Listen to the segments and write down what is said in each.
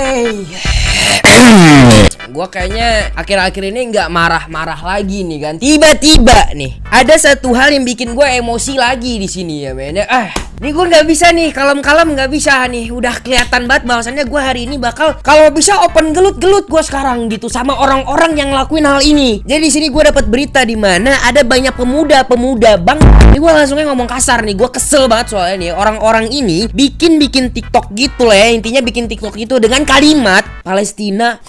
Hey. Gua kayaknya akhir-akhir ini nggak marah-marah lagi nih kan. Tiba-tiba nih ada satu hal yang bikin gue emosi lagi di sini ya men. Nih gue nggak bisa nih kalem-kalem, nggak bisa nih. Udah kelihatan banget bahwasannya gue hari ini bakal kalau bisa open gelut-gelut gue sekarang gitu sama orang-orang yang ngelakuin hal ini. Jadi di sini gue dapat berita di mana ada banyak pemuda-pemuda bang. Ini gue langsungnya ngomong kasar nih. Gue kesel banget soalnya nih orang-orang ini bikin TikTok gitu lah ya. Intinya bikin TikTok itu dengan kalimat Palestina.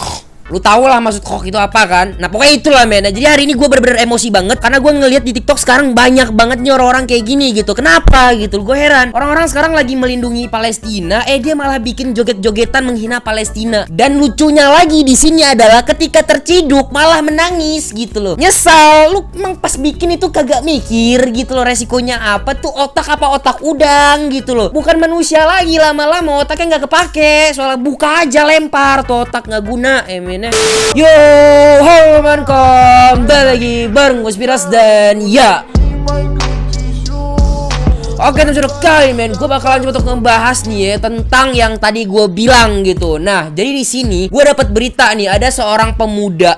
Lu tau lah maksud kok itu apa kan. Nah pokoknya itulah men. Nah, jadi hari ini gue bener-bener emosi banget karena gue ngeliat di TikTok sekarang banyak banget nih orang-orang kayak gini gitu. Kenapa gitu? Gue heran. Orang-orang sekarang lagi melindungi Palestina, dia malah bikin joget-jogetan menghina Palestina. Dan lucunya lagi di sini adalah ketika terciduk malah menangis gitu loh. Nyesal. Lu emang pas bikin itu kagak mikir gitu loh resikonya apa tuh, otak apa otak udang gitu loh. Bukan manusia lagi, lama-lama otaknya nggak kepake. Soalnya buka aja lempar tuh otak nggak guna men. Yo, halo man, kembali lagi bareng Konspiras dan ya. Oke teman-teman kali men, gue bakalan coba untuk ngebahas nih ya tentang yang tadi gue bilang gitu. Nah, jadi di sini gue dapat berita nih ada seorang pemudi lah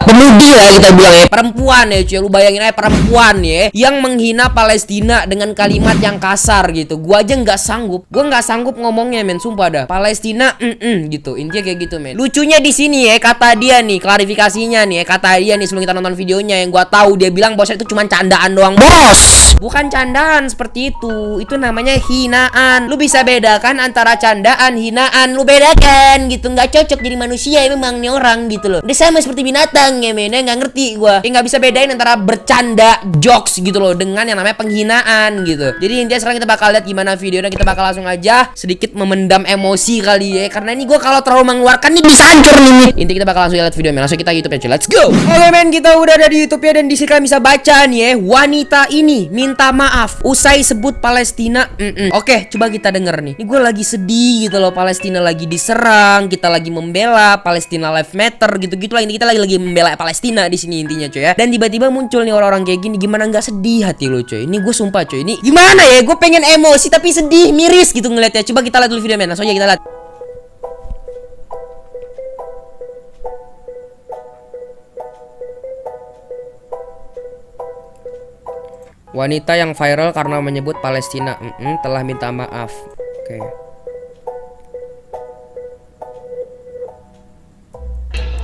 kita bilang ya, perempuan ya cuy. Lu bayangin aja perempuan ya yang menghina Palestina dengan kalimat yang kasar gitu. Gue aja nggak sanggup ngomongnya men, sumpah dah. Palestina gitu, intinya kayak gitu men. Lucunya di sini ya kata dia nih, klarifikasinya nih ya, kata dia nih sebelum kita nonton videonya yang gue tahu dia bilang bos itu cuma candaan doang bos. Bukan candaan seperti itu namanya hinaan. Lu bisa bedakan antara candaan, hinaan. Lu bedakan gitu. Nggak cocok jadi manusia memang nih orang gitu loh. Dia sama seperti binatang ya men. Nggak ngerti gua. Nggak bisa bedain antara bercanda, jokes gitu loh dengan yang namanya penghinaan gitu. Jadi intinya sekarang kita bakal lihat gimana videonya. Kita bakal langsung aja sedikit memendam emosi kali ya. Karena ini gua kalau terlalu mengeluarkan nih bisa hancur nih. Intinya kita bakal langsung lihat videonya. Langsung kita YouTube aja. Let's go. Oke men, kita udah ada di YouTube ya. Dan di sini kalian bisa baca nih ya. Wanita ini minta maaf usai sebut Palestina. Oke, coba kita denger nih. Ini gue lagi sedih gitu loh. Palestina lagi diserang, kita lagi membela Palestina Life Matter gitu-gitu lah. Ini kita lagi membela Palestina di sini intinya coy ya. Dan tiba-tiba muncul nih orang-orang kayak gini. Gimana nggak sedih hati lo coy? Ini gue sumpah coy. Ini gimana ya? Gue pengen emosi tapi sedih, miris gitu ngeliatnya. Coba kita lihat dulu video men. Langsung aja kita lihat. Wanita yang viral karena menyebut Palestina telah minta maaf. Oke.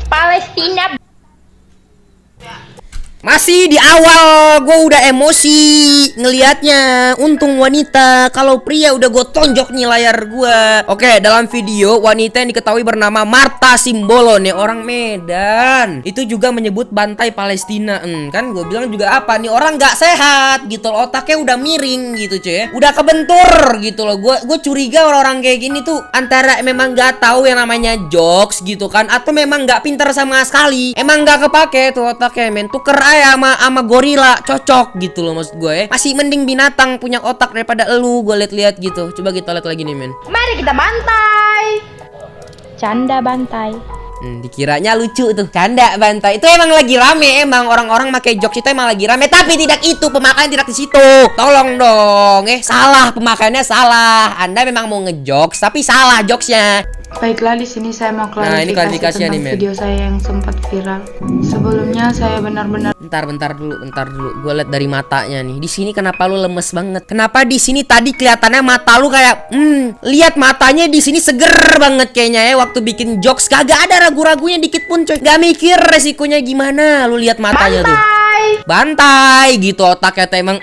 Palestina. Masih di awal gue udah emosi ngelihatnya. Untung wanita, kalau pria udah gue tonjok nih layar gue. Oke, dalam video wanita yang diketahui bernama Marta Simbolo nih, orang Medan, itu juga menyebut bantai Palestina. Kan gue bilang juga apa nih, orang nggak sehat gitu loh, otaknya udah miring gitu cuy ya, udah kebentur gitu loh. Gue curiga orang-orang kayak gini tuh antara memang nggak tahu yang namanya jokes gitu kan, atau memang nggak pintar sama sekali, emang nggak kepake tuh otaknya men. Tuker aja sama gorila, cocok gitu loh maksud gue ya. Masih mending binatang punya otak daripada elu, gue liat-liat gitu. Coba kita lihat lagi nih men. Mari kita bantai. Canda bantai. Dikiranya lucu tuh, canda bantai. Itu emang lagi rame, emang orang-orang pakai jokes itu emang lagi rame. Tapi tidak itu, pemakaian tidak di situ. Tolong dong, salah pemakaiannya salah. Anda memang mau ngejokes tapi salah jokesnya. Baiklah, di sini saya mau Nah, ini klarifikasi klarifikasinya tentang nih, men. video saya yang sempat viral. Sebelumnya saya benar-benar Bentar dulu. Gue liat dari matanya nih. Di sini kenapa lu lemes banget? Kenapa di sini tadi kelihatannya mata lu kayak lihat matanya di sini seger banget kayaknya ya waktu bikin jokes, kagak ada ragu-ragunya dikit pun coy. Gak mikir resikonya gimana. Lu lihat matanya tuh. Bantai gitu otaknya tuh emang.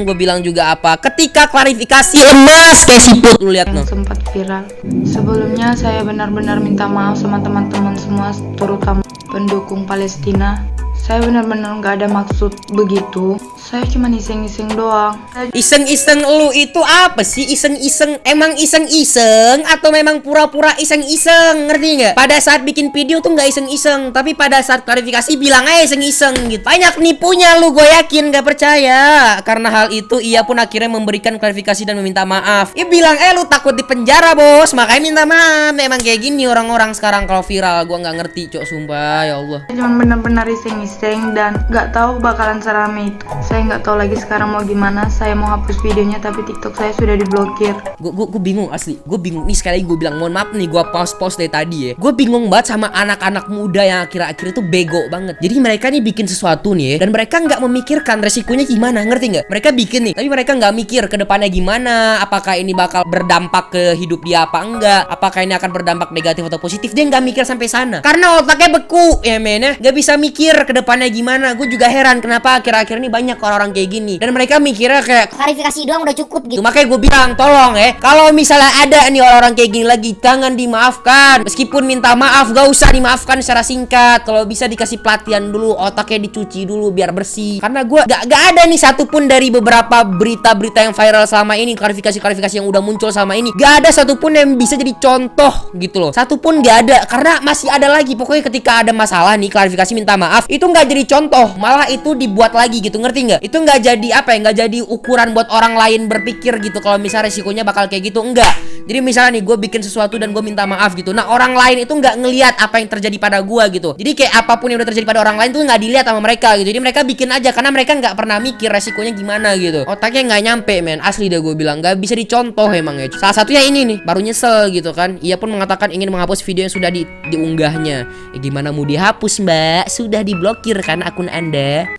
Gue bilang juga apa? Ketika klarifikasi lemas kayak siput, lu lihat yang noh. sempat viral. Sebelumnya saya benar-benar minta maaf sama teman-teman semua, terutama pendukung Palestina. Saya benar-benar nggak ada maksud begitu. Saya cuma iseng-iseng doang. Iseng-iseng lu itu apa sih? Iseng-iseng, emang iseng-iseng atau memang pura-pura iseng-iseng, ngerti nggak? Pada saat bikin video tuh nggak iseng-iseng, tapi pada saat klarifikasi bilang aja iseng-iseng gitu. Banyak nipunya lu, gue yakin, gak percaya. Karena hal itu ia pun akhirnya memberikan klarifikasi dan meminta maaf. Ia bilang lu takut di penjara bos, makanya minta maaf. Memang kayak gini orang-orang sekarang kalau viral, gue nggak ngerti cok, sumpah ya Allah. Saya cuma benar-benar iseng-iseng iseng dan gak tahu bakalan serame itu. Saya nggak tahu lagi sekarang mau gimana. Saya mau hapus videonya tapi TikTok saya sudah diblokir. Gue bingung asli. Gue bingung nih, sekali lagi gue bilang mohon maaf nih, gue pause dari tadi ya. Gue bingung banget sama anak-anak muda yang akhir-akhir itu bego banget. Jadi mereka nih bikin sesuatu nih ya, dan mereka nggak memikirkan resikonya gimana, ngerti nggak? Mereka bikin nih, tapi mereka nggak mikir ke depannya gimana. Apakah ini bakal berdampak ke hidup dia apa enggak? Apakah ini akan berdampak negatif atau positif? Dia nggak mikir sampai sana. Karena otaknya beku ya men ya. Nggak bisa mikir ke depannya gimana. Gue juga heran kenapa akhir-akhir ini banyak orang-orang kayak gini. Dan mereka mikirnya kayak Klarifikasi doang udah cukup gitu. makanya gue bilang tolong ya, kalau misalnya ada nih orang-orang kayak gini lagi, jangan dimaafkan. Meskipun minta maaf, gak usah dimaafkan secara singkat. Kalau bisa dikasih pelatihan dulu, otaknya dicuci dulu biar bersih. Karena gue gak ada nih satupun dari beberapa berita-berita yang viral selama ini, klarifikasi-klarifikasi yang udah muncul selama ini, gak ada satupun yang bisa jadi contoh gitu loh. Satupun gak ada, karena masih ada lagi. Pokoknya ketika ada masalah nih, klarifikasi minta maaf, itu gak jadi contoh, malah itu dibuat lagi gitu, ngerti nggak? Itu nggak jadi apa ya, nggak jadi ukuran buat orang lain berpikir gitu kalau misalnya resikonya bakal kayak gitu, enggak. Jadi misalnya nih gue bikin sesuatu dan gue minta maaf gitu, nah orang lain itu nggak ngelihat apa yang terjadi pada gue gitu. Jadi kayak apapun yang udah terjadi pada orang lain tuh nggak dilihat sama mereka gitu. Jadi mereka bikin aja karena mereka nggak pernah mikir resikonya gimana gitu. Otaknya nggak nyampe men, asli deh gue bilang nggak bisa dicontoh emang ya. Salah satunya ini nih, baru nyesel gitu kan. Ia pun mengatakan ingin menghapus video yang sudah diunggahnya. Gimana mau dihapus mbak? Sudah diblokir kan akun anda.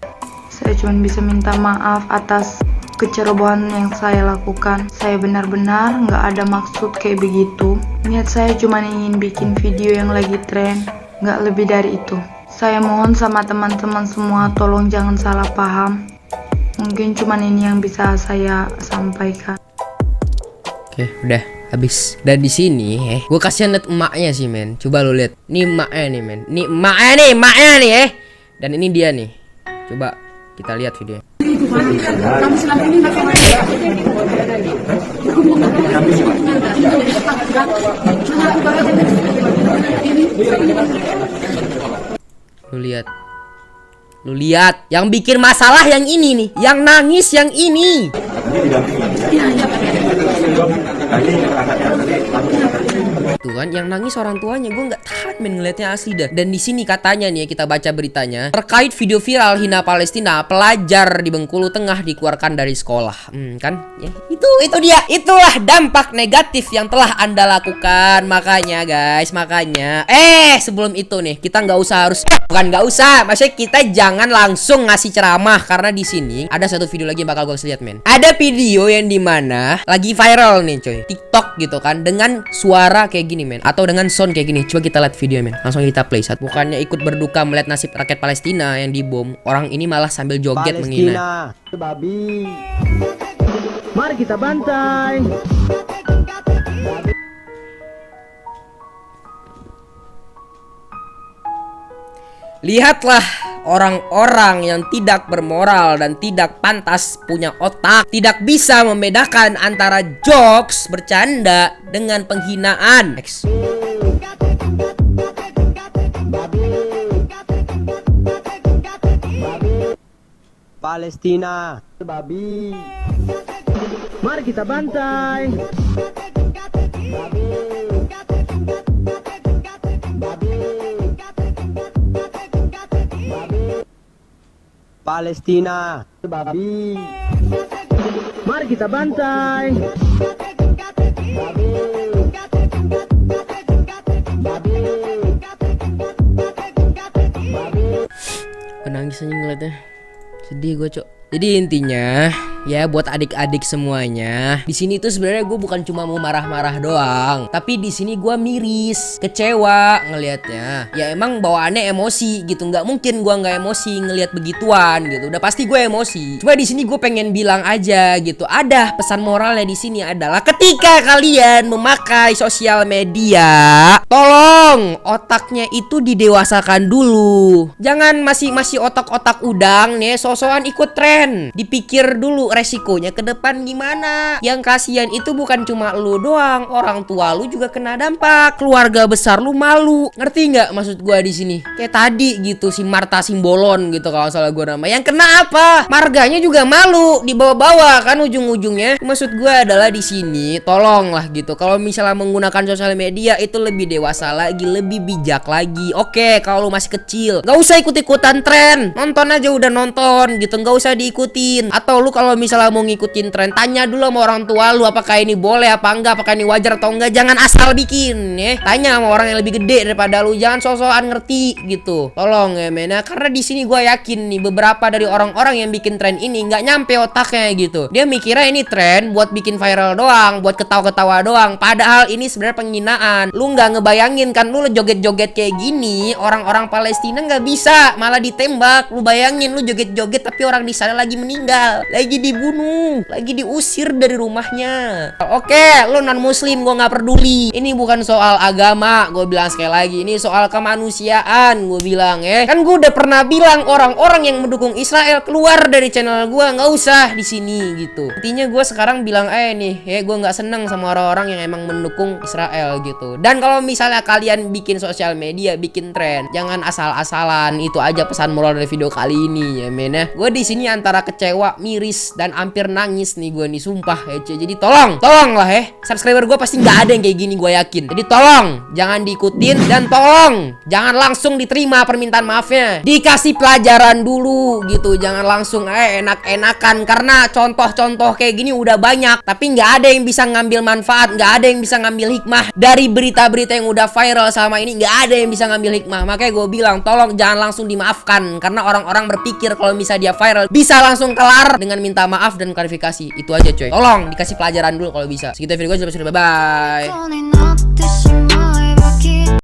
Saya cuma bisa minta maaf atas kecerobohan yang saya lakukan. Saya benar-benar nggak ada maksud kayak begitu. Niat saya cuma ingin bikin video yang lagi tren, nggak lebih dari itu. Saya mohon sama teman-teman semua, tolong jangan salah paham. Mungkin cuma ini yang bisa saya sampaikan. Oke, udah habis. Dan di sini gue kasihan liat emaknya sih men. Coba lu lihat. Nih emaknya nih men. Nih emaknya nih Dan ini dia nih. Coba kita lihat videonya. Lu lihat, yang bikin masalah yang ini nih, yang nangis yang ini. Tuh kan, yang nangis orang tuanya. Gue nggak tahan men ngeliatnya asli dah. Dan di sini katanya nih, kita baca beritanya terkait video viral hina Palestina, pelajar di Bengkulu Tengah dikeluarkan dari sekolah. Kan? Ya, itu dia. Itulah dampak negatif yang telah Anda lakukan. Makanya guys, sebelum itu nih, kita nggak usah maksudnya kita jangan langsung ngasih ceramah, karena di sini ada satu video lagi yang bakal gue lihat men. Ada video yang dimana lagi viral nih coy, TikTok gitu kan, dengan suara kayak gini men, atau dengan sound kayak gini. Coba kita lihat video men, langsung kita play. Saat bukannya ikut berduka melihat nasib rakyat Palestina yang dibom, orang ini malah sambil joget menghina. Babi, mari kita bantai. Lihatlah orang-orang yang tidak bermoral dan tidak pantas punya otak, tidak bisa membedakan antara jokes bercanda dengan penghinaan. Palestina, babi, mari kita bantai. Palestina, babi, mari kita bantai. Nangis aja ngeliatnya, sedih gue cok. Jadi intinya ya buat adik-adik semuanya, di sini tuh sebenarnya gue bukan cuma mau marah-marah doang, tapi di sini gue miris, kecewa ngelihatnya. Ya emang bawaannya emosi gitu, nggak mungkin gue nggak emosi ngelihat begituan gitu. Udah pasti gue emosi. Cuma di sini gue pengen bilang aja gitu, ada pesan moralnya di sini adalah ketika kalian memakai sosial media, tolong otaknya itu didewasakan dulu. Jangan masih otak-otak udang nih, sosokan ikut tren tren. Dipikir dulu resikonya ke depan gimana. Yang kasihan itu bukan cuma lu doang, orang tua lu juga kena dampak, keluarga besar lu malu. Ngerti nggak maksud gua di sini? Kayak tadi gitu si Marta Simbolon gitu kalau salah gua nama. Yang kena apa? Marganya juga malu, dibawa-bawa kan ujung-ujungnya. Maksud gua adalah di sini tolonglah gitu. Kalau misalnya menggunakan sosial media itu lebih dewasa lagi, lebih bijak lagi. Oke, kalau lu masih kecil, nggak usah ikut-ikutan tren. Nonton aja udah nonton gitu, nggak usah diikutin. Atau lu kalau misalnya mau ngikutin tren, tanya dulu sama orang tua lu apakah ini boleh apa enggak, apakah ini wajar atau enggak. Jangan asal bikin ya. Tanya sama orang yang lebih gede daripada lu, jangan sok-sokan ngerti gitu. Tolong ya men. Nah, karena di sini gue yakin nih beberapa dari orang-orang yang bikin tren ini nggak nyampe otaknya gitu. Dia mikirnya ini tren buat bikin viral doang, buat ketawa-ketawa doang. Padahal ini sebenarnya penghinaan. Lu nggak ngebayangin kan, lu joget-joget kayak gini, orang-orang Palestina nggak bisa, malah ditembak. Lu bayangin lu joget-joget tapi orang di sana lagi meninggal, lagi dibunuh, lagi diusir dari rumahnya. Oke, lu non muslim gue nggak peduli. Ini bukan soal agama, gue bilang sekali lagi, ini soal kemanusiaan. Gue bilang ya, kan gue udah pernah bilang orang-orang yang mendukung Israel keluar dari channel gue, nggak usah di sini gitu. Intinya gue sekarang bilang nih, ya gue nggak seneng sama orang-orang yang emang mendukung Israel gitu. Dan kalau misalnya kalian bikin sosial media, bikin tren, jangan asal-asalan. Itu aja pesan moral dari video kali ini ya men ya. Gue di sini antara kecewa, miris dan hampir nangis nih gue nih, sumpah ya cuy. Jadi tolong lah ya, subscriber gue pasti nggak ada yang kayak gini, gue yakin. Jadi tolong jangan diikutin, dan tolong jangan langsung diterima permintaan maafnya, dikasih pelajaran dulu gitu. Jangan langsung enak-enakan, karena contoh-contoh kayak gini udah banyak tapi nggak ada yang bisa ngambil manfaat, nggak ada yang bisa ngambil hikmah dari berita-berita yang udah viral sama ini. Nggak ada yang bisa ngambil hikmah. Makanya gue bilang tolong jangan langsung dimaafkan, karena orang-orang berpikir kalau misalnya dia viral bisa langsung kelar dengan minta maaf dan klarifikasi. Itu aja coy, tolong dikasih pelajaran dulu kalau bisa. Segitu video gue, bye bye.